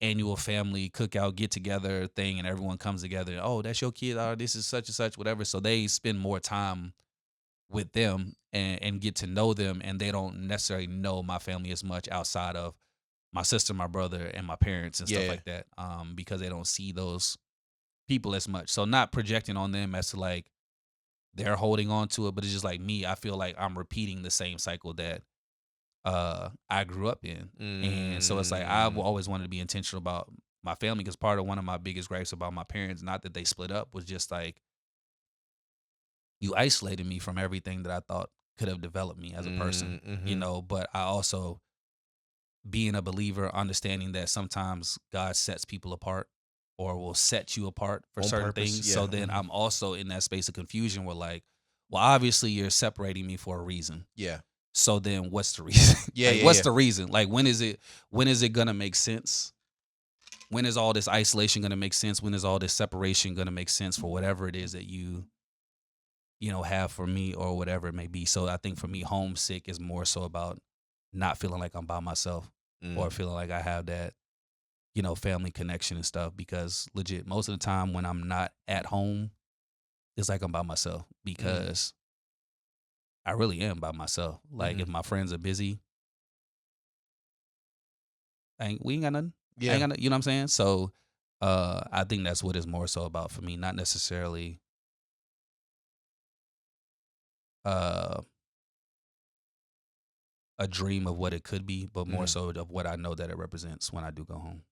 annual family cookout get together thing, and everyone comes together. Oh, that's your kid. Oh, this is such and such, whatever. So they spend more time with them and get to know them, and they don't necessarily know my family as much outside of my sister, my brother, and my parents and stuff like that, because they don't see those people as much. So not projecting on them as to like they're holding on to it, but it's just like me. I feel like I'm repeating the same cycle that I grew up in. And so it's like I've always wanted to be intentional about my family, because part of one of my biggest gripes about my parents, not that they split up, was just like, you isolated me from everything that I thought could have developed me as a person, but I also, being a believer, understanding that sometimes God sets people apart or will set you apart for On certain purpose, things. yeah. So then I'm also in that space of confusion where like, well, obviously you're separating me for a reason. Yeah. So then what's the reason? Yeah, What's the reason? Like, when is it going to make sense? When is all this isolation going to make sense? When is all this separation going to make sense for whatever it is that you have for me or whatever it may be. So I think for me, homesick is more so about not feeling like I'm by myself or feeling like I have that, family connection and stuff. Because legit, most of the time when I'm not at home, it's like I'm by myself because I really am by myself. Like if my friends are busy, we ain't got nothing. I ain't Yeah. got, you know what I'm saying? So I think that's what it's more so about for me, not necessarily uh, a dream of what it could be, but more so of what I know that it represents when I do go home.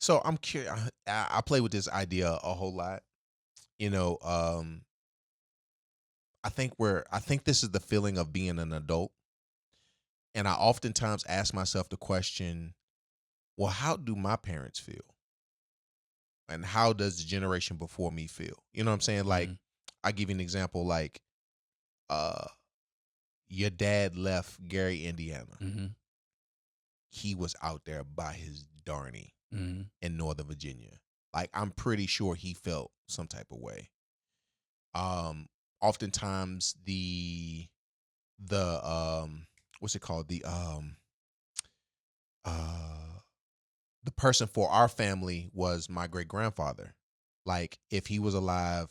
So I'm curious. I play with this idea a whole lot. I think this is the feeling of being an adult. And I oftentimes ask myself the question, well, how do my parents feel? And how does the generation before me feel? You know what I'm saying? Like, I give you an example, like, your dad left Gary, Indiana. He was out there by his darny in Northern Virginia. Like, I'm pretty sure he felt some type of way. Oftentimes the what's it called? The person for our family was my great grandfather. Like, if he was alive,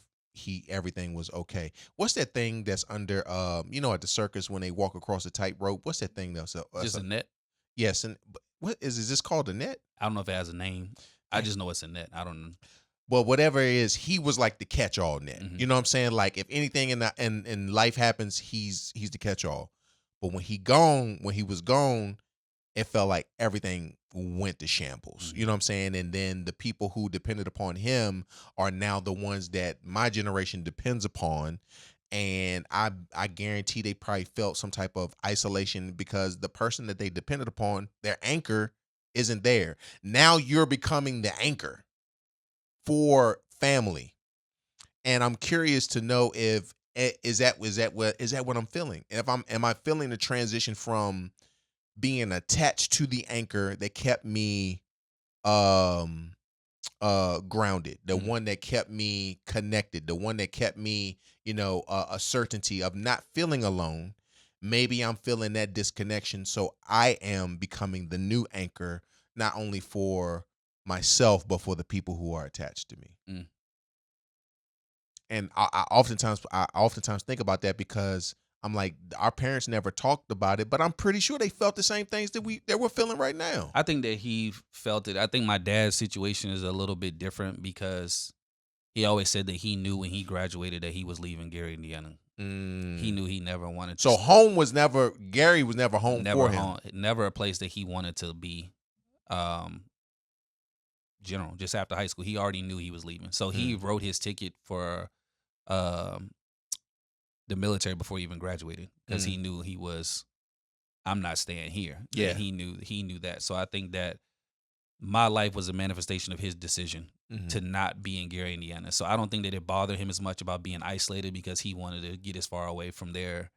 everything was okay. What's that thing that's under at the circus when they walk across a tightrope? What's that thing that's Just a net? Yes, and what is this called, a net? I don't know if it has a name. I just know it's a net. I don't know. Well, whatever it is, he was like the catch-all net. You know what I'm saying? Like, if anything in life happens, he's the catch-all. But when he was gone, it felt like everything went to shambles. You know what I'm saying? And then the people who depended upon him are now the ones that my generation depends upon. And I guarantee they probably felt some type of isolation because the person that they depended upon, their anchor, isn't there. Now you're becoming the anchor for family. And I'm curious to know if is that what I'm feeling? Am I feeling the transition from being attached to the anchor that kept me grounded, the one that kept me connected, the one that kept me, a certainty of not feeling alone. Maybe I'm feeling that disconnection, so I am becoming the new anchor, not only for myself but for the people who are attached to me. And I oftentimes think about that because I'm like, our parents never talked about it, but I'm pretty sure they felt the same things that we're feeling right now. I think that he felt it. I think my dad's situation is a little bit different because he always said that he knew when he graduated that he was leaving Gary, Indiana. He knew he never wanted to. So Gary was never home for him. Never a place that he wanted to be. General, just after high school, he already knew he was leaving. So he wrote his ticket for the military before he even graduated because he knew I'm not staying here. Yeah. And he knew that. So I think that my life was a manifestation of his decision to not be in Gary, Indiana. So I don't think that it bothered him as much about being isolated because he wanted to get as far away from there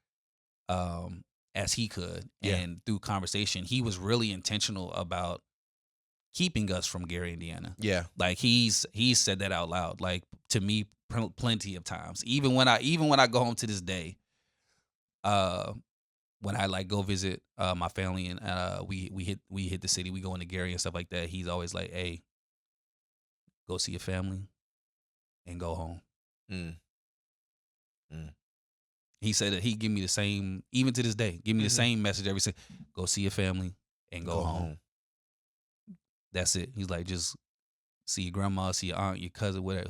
as he could. Yeah. And through conversation, he was really intentional about keeping us from Gary, Indiana. Yeah. Like he's said that out loud, like to me plenty of times. Even when I go home to this day, when I like go visit my family and we hit the city, we go into Gary and stuff like that, he's always like, "Hey, go see your family and go home." He said that he give me the same, even to this day, give me the same message every day. Go see your family and go home. That's it. He's like, just see your grandma, see your aunt, your cousin, whatever,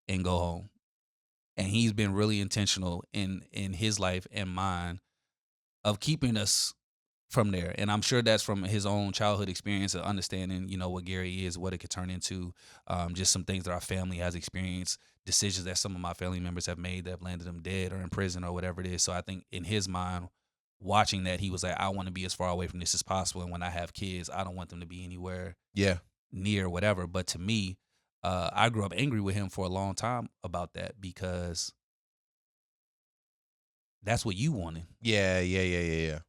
and go home. And he's been really intentional in his life and mine of keeping us from there. And I'm sure that's from his own childhood experience of understanding, what Gary is, what it could turn into, just some things that our family has experienced, decisions that some of my family members have made that have landed them dead or in prison or whatever it is. So I think in his mind, watching that, he was like, I want to be as far away from this as possible. And when I have kids, I don't want them to be anywhere near whatever. But to me, I grew up angry with him for a long time about that because that's what you wanted. Yeah.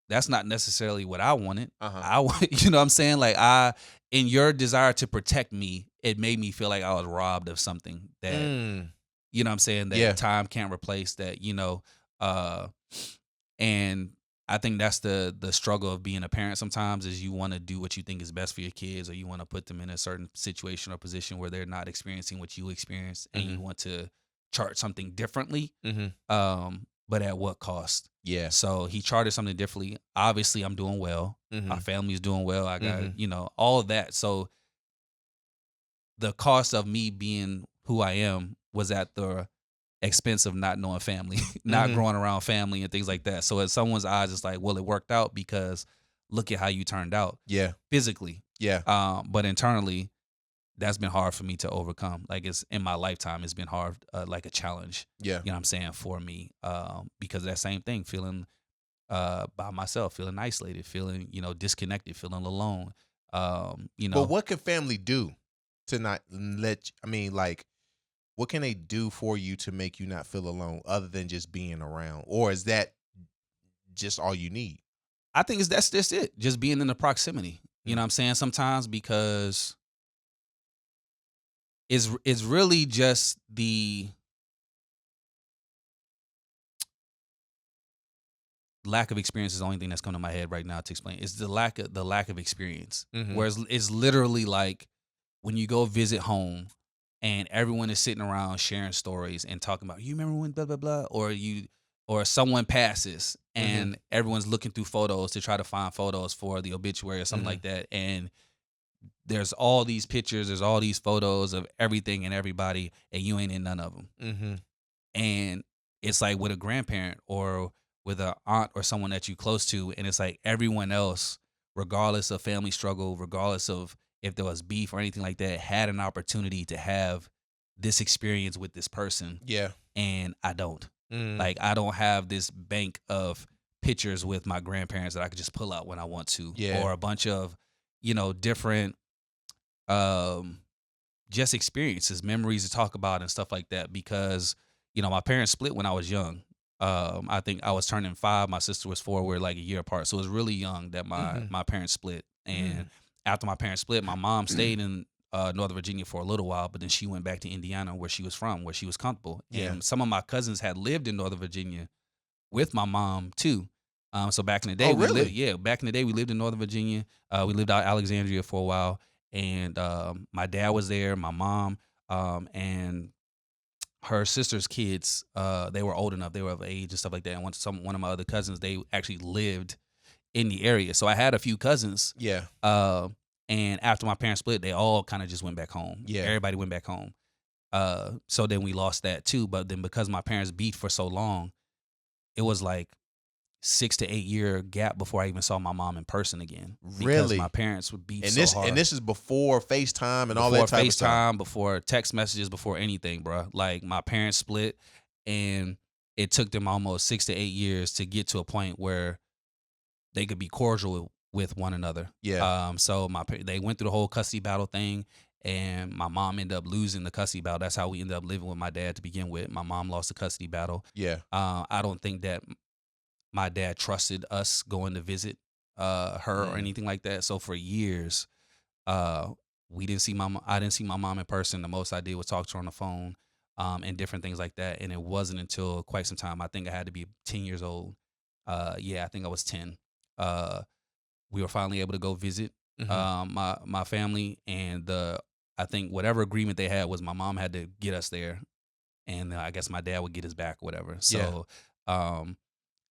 That's not necessarily what I wanted. Uh-huh. I want, you know what I'm saying? Like in your desire to protect me, it made me feel like I was robbed of something that You know what I'm saying? That Yeah. time can't replace that, and I think that's the struggle of being a parent sometimes is you want to do what you think is best for your kids, or you want to put them in a certain situation or position where they're not experiencing what you experience, and you want to chart something differently. But at what cost? Yeah. So he charted something differently. Obviously, I'm doing well. My family's doing well. I got, all of that. So the cost of me being who I am was at the expense of not knowing family, not growing around family and things like that. So in someone's eyes, it's like, well, it worked out because look at how you turned out. Yeah. Physically. Yeah. But internally, that's been hard for me to overcome. Like it's in my lifetime, it's been hard, like a challenge. Yeah. You know what I'm saying? For me, because of that same thing, feeling by myself, feeling isolated, feeling, disconnected, feeling alone. But what can family do to not like, what can they do for you to make you not feel alone other than just being around? Or is that just all you need? I think that's just it. Just being in the proximity. You know what I'm saying? Sometimes because it's really just the lack of experience is the only thing that's coming to my head right now to explain. It's the lack of experience. Whereas it's literally like when you go visit home and everyone is sitting around sharing stories and talking about, you remember when blah blah blah, or someone passes and everyone's looking through photos to try to find photos for the obituary or something like that, and there's all these pictures, there's all these photos of everything and everybody, and you ain't in none of them. And it's like with a grandparent or with an aunt or someone that you close to, and it's like everyone else, regardless of family struggle, regardless of if there was beef or anything like that, had an opportunity to have this experience with this person. Yeah. And I don't. Like, I don't have this bank of pictures with my grandparents that I could just pull out when I want to. Yeah. Or a bunch of, different just experiences, memories to talk about and stuff like that. Because, my parents split when I was young. I think I was turning 5. My sister was 4. We're like a year apart. So it was really young that my parents split. And after my parents split, my mom stayed in Northern Virginia for a little while, but then she went back to Indiana where she was from, where she was comfortable. Yeah. And some of my cousins had lived in Northern Virginia with my mom too. So back in the day, back in the day, we lived in Northern Virginia. We lived out Alexandria for a while. And my dad was there, my mom, and her sister's kids, they were old enough, they were of age and stuff like that. And one of my other cousins, they actually lived in the area. So I had a few cousins. Yeah. And after my parents split, they all kind of just went back home. Yeah. Everybody went back home. So then we lost that too. But then because my parents beefed for so long, it was like 6 to 8 year gap before I even saw my mom in person again. Because Really? my parents would beef hard. And this is before FaceTime and all that type of stuff. Before text messages, before anything, bro. Like my parents split, and it took them almost 6 to 8 years to get to a point where they could be cordial with one another. Yeah. So they went through the whole custody battle thing, and my mom ended up losing the custody battle. That's how we ended up living with my dad to begin with. My mom lost the custody battle. Yeah. I don't think that my dad trusted us going to visit her or anything like that. So for years, we didn't see I didn't see my mom in person. The most I did was talk to her on the phone, and different things like that. And it wasn't until quite some time, I think I had to be 10 years old. I think I was 10. We were finally able to go visit my family, and I think whatever agreement they had was my mom had to get us there, and I guess my dad would get us back, whatever. So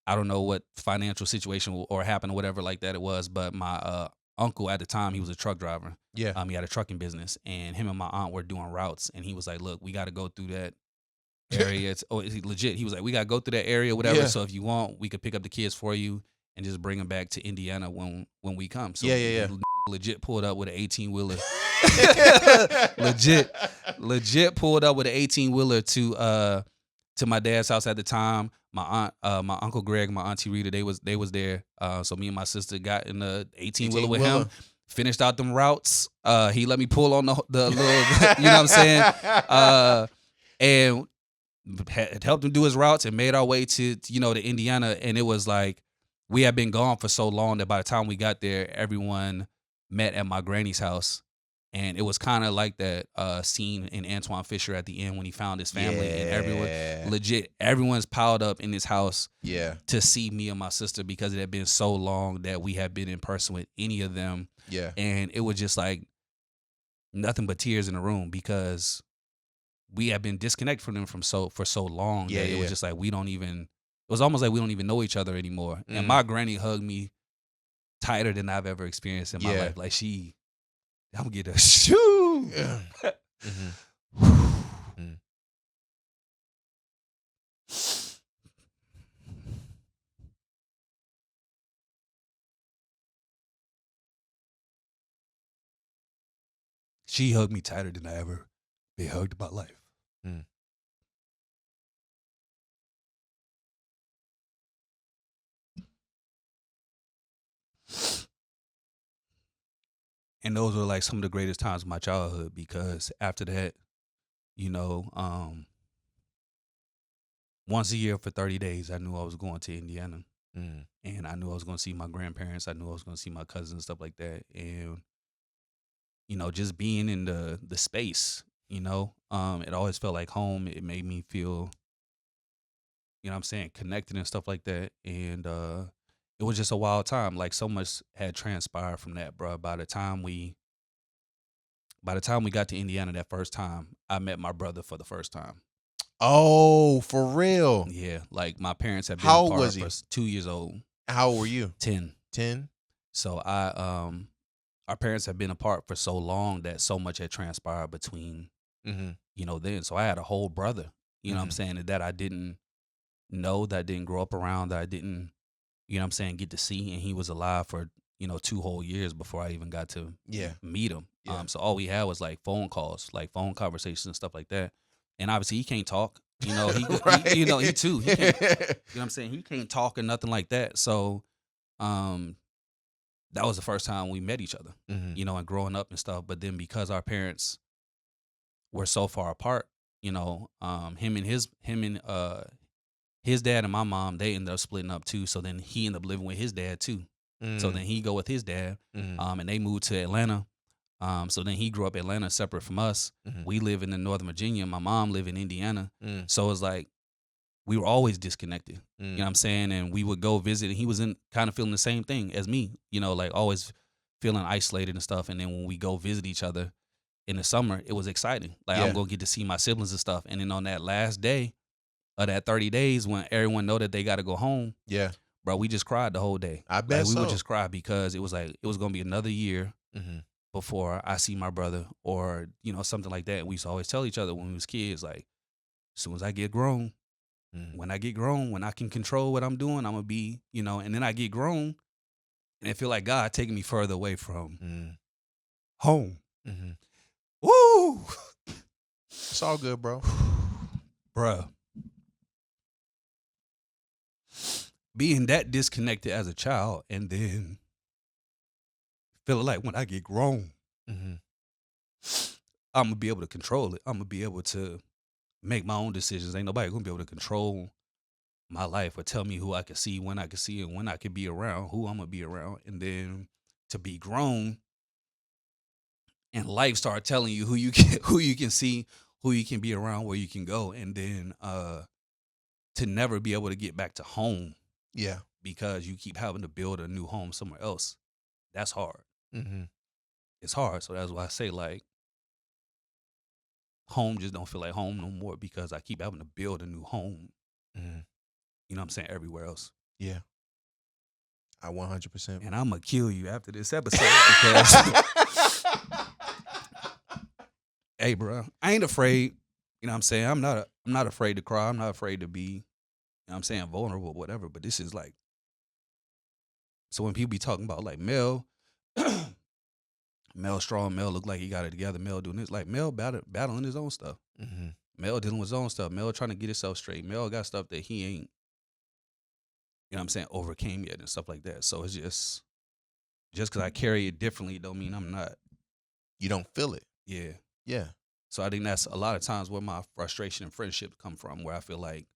I don't know what financial situation or happened or whatever like that it was, but my uncle at the time, he was a truck driver. Yeah. He had a trucking business, and him and my aunt were doing routes, and he was like, "Look, we got to go through that area." Legit. He was like, "We got to go through that area, whatever. Yeah. So if you want, we could pick up the kids for you and just bring them back to Indiana when we come." So Yeah. legit pulled up with an 18-wheeler. legit pulled up with an 18-wheeler to my dad's house at the time. My aunt, my uncle Greg, my auntie Rita, they was there. So me and my sister got in the 18-wheeler with him, finished out them routes. He let me pull on the little, you know what I'm saying? And helped him do his routes and made our way to Indiana. And it was like we had been gone for so long that by the time we got there, everyone met at my granny's house. And it was kind of like that scene in Antoine Fisher at the end when he found his family and everyone's piled up in his house to see me and my sister because it had been so long that we had been in person with any of them. Yeah. And it was just like nothing but tears in the room because we had been disconnected from them for so long that it was just like it was almost like we don't even know each other anymore. And my granny hugged me tighter than I've ever experienced in my life. Like I'm gonna get a shoo. She hugged me tighter than I ever been hugged in my life. And those were like some of the greatest times of my childhood because after that, once a year for 30 days, I knew I was going to Indiana. And I knew I was going to see my grandparents. I knew I was going to see my cousins and stuff like that. And, just being in the space, it always felt like home. It made me feel, connected and stuff like that. And it was just a wild time. Like so much had transpired from that, bro. By the time we got to Indiana that first time, I met my brother for the first time. Oh, for real? Yeah, like my parents had been How old apart was he? for 2 years old. How old were you? 10. 10? So our parents had been apart for so long that so much had transpired between, then. So I had a whole brother, you know what I'm saying, that I didn't know, that I didn't grow up around, that I didn't, get to see. And he was alive for, 2 whole years before I even got to meet him. Yeah. So all we had was like phone calls, like phone conversations and stuff like that. And obviously he can't talk, he Right. he too. He can't, he can't talk or nothing like that. So, that was the first time we met each other, and growing up and stuff. But then because our parents were so far apart, him and his dad and my mom, they ended up splitting up too. So then he ended up living with his dad too. So then he go with his dad, and they moved to Atlanta. So then he grew up in Atlanta separate from us. We live in Northern Virginia. My mom lived in Indiana. So it's like we were always disconnected. You know what I'm saying? And we would go visit, and he was kind of feeling the same thing as me, like always feeling isolated and stuff. And then when we go visit each other in the summer, it was exciting. Like I'm going to get to see my siblings and stuff. And then on that last day of that 30 days when everyone know that they got to go home, bro, we just cried the whole day. I bet we so. would just cry because it was like it was going to be another year before I see my brother or, something like that. And we used to always tell each other when we was kids, like, as soon as I get grown, when I get grown, when I can control what I'm doing, I'm going to be, and then I get grown and I feel like God taking me further away from home. Woo! It's all good, bro. Bruh. Being that disconnected as a child and then feeling like when I get grown, I'm going to be able to control it. I'm going to be able to make my own decisions. Ain't nobody going to be able to control my life or tell me who I can see, when I can see, and when I can be around, who I'm going to be around. And then to be grown and life start telling you who you can see, who you can be around, where you can go. And then to never be able to get back to home. Yeah. Because you keep having to build a new home somewhere else. That's hard. It's hard. So that's why I say, like, home just don't feel like home no more because I keep having to build a new home. You know what I'm saying? Everywhere else. Yeah. I 100%. And I'm going to kill you after this episode because, hey, bro, I ain't afraid. You know what I'm saying? I'm not afraid to cry. I'm not afraid to be, you know what I'm saying, vulnerable, whatever. But this is like, so when people be talking about like Mel, Mel strong, Mel look like he got it together, Mel doing this, like Mel battling his own stuff. Mel dealing with his own stuff. Mel trying to get himself straight. Mel got stuff that he ain't, you know what I'm saying, overcame yet and stuff like that. So it's just because I carry it differently don't mean I'm not. You don't feel it. Yeah. Yeah. So I think that's a lot of times where my frustration and friendship come from, where I feel like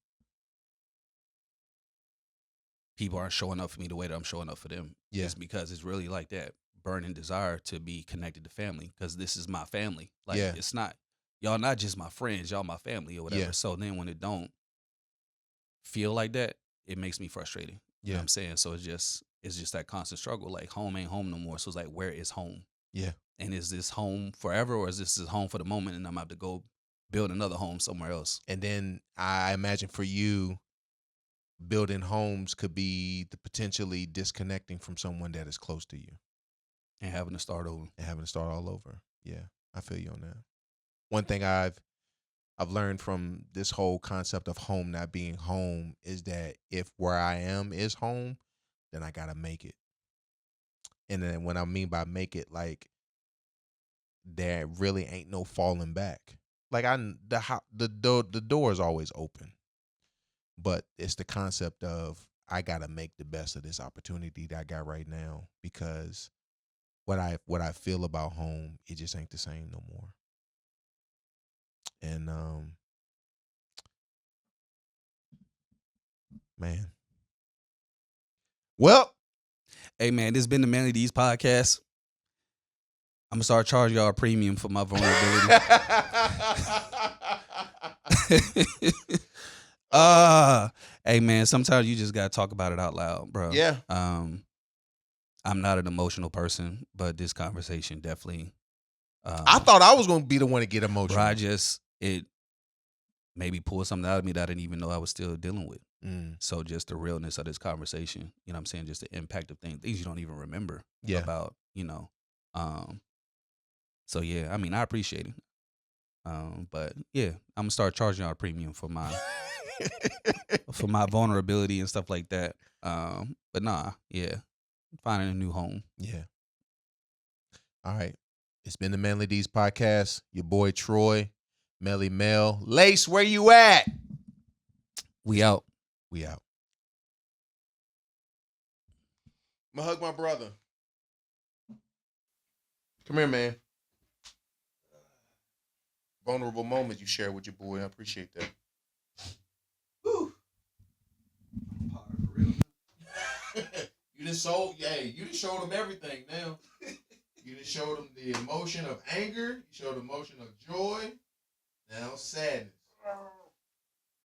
people aren't showing up for me the way that I'm showing up for them. Yeah. Just because it's really like that burning desire to be connected to family because this is my family. Like Yeah. it's not y'all not just my friends, y'all my family or whatever. Yeah. So then when it don't feel like that, it makes me frustrated. You know what I'm saying? So it's just that constant struggle. Like home ain't home no more. So it's like, where is home? Yeah. And is this home forever or is this home for the moment and I'm about to go build another home somewhere else? And then I imagine for you, building homes could be the potentially disconnecting from someone that is close to you And having to start over. and having to start all over. Yeah, I feel you on that. One thing I've learned from this whole concept of home not being home is that if where I am is home, then I gotta make it. And then what I mean by make it, like there really ain't no falling back. Like the door is always open, but it's the concept of I gotta make the best of this opportunity that I got right now because what I feel about home, it just ain't the same no more. And man. Well, Hey man, this has been the Manly D's podcast. I'm gonna start charging y'all a premium for my vulnerability. Hey man, sometimes you just gotta talk about it out loud, bro. Yeah. I'm not an emotional person, but this conversation definitely. I thought I was gonna be the one to get emotional. Bro, it maybe pulled something out of me that I didn't even know I was still dealing with. So just the realness of this conversation, you know what I'm saying? Just the impact of things you don't even remember about, you know. So yeah, I mean, I appreciate it. But yeah, I'm gonna start charging y'all a premium for my for my vulnerability and stuff like that. But nah, yeah. Finding a new home. Yeah. All right. It's been the Manly D's podcast. Your boy Troy, Melly Mel. Lace, where you at? We out. We out. I'm gonna hug my brother. Come here, man. Vulnerable moment you share with your boy. I appreciate that. Woo. You just showed him everything now. You just showed him the emotion of anger. You showed the emotion of joy. Now sadness.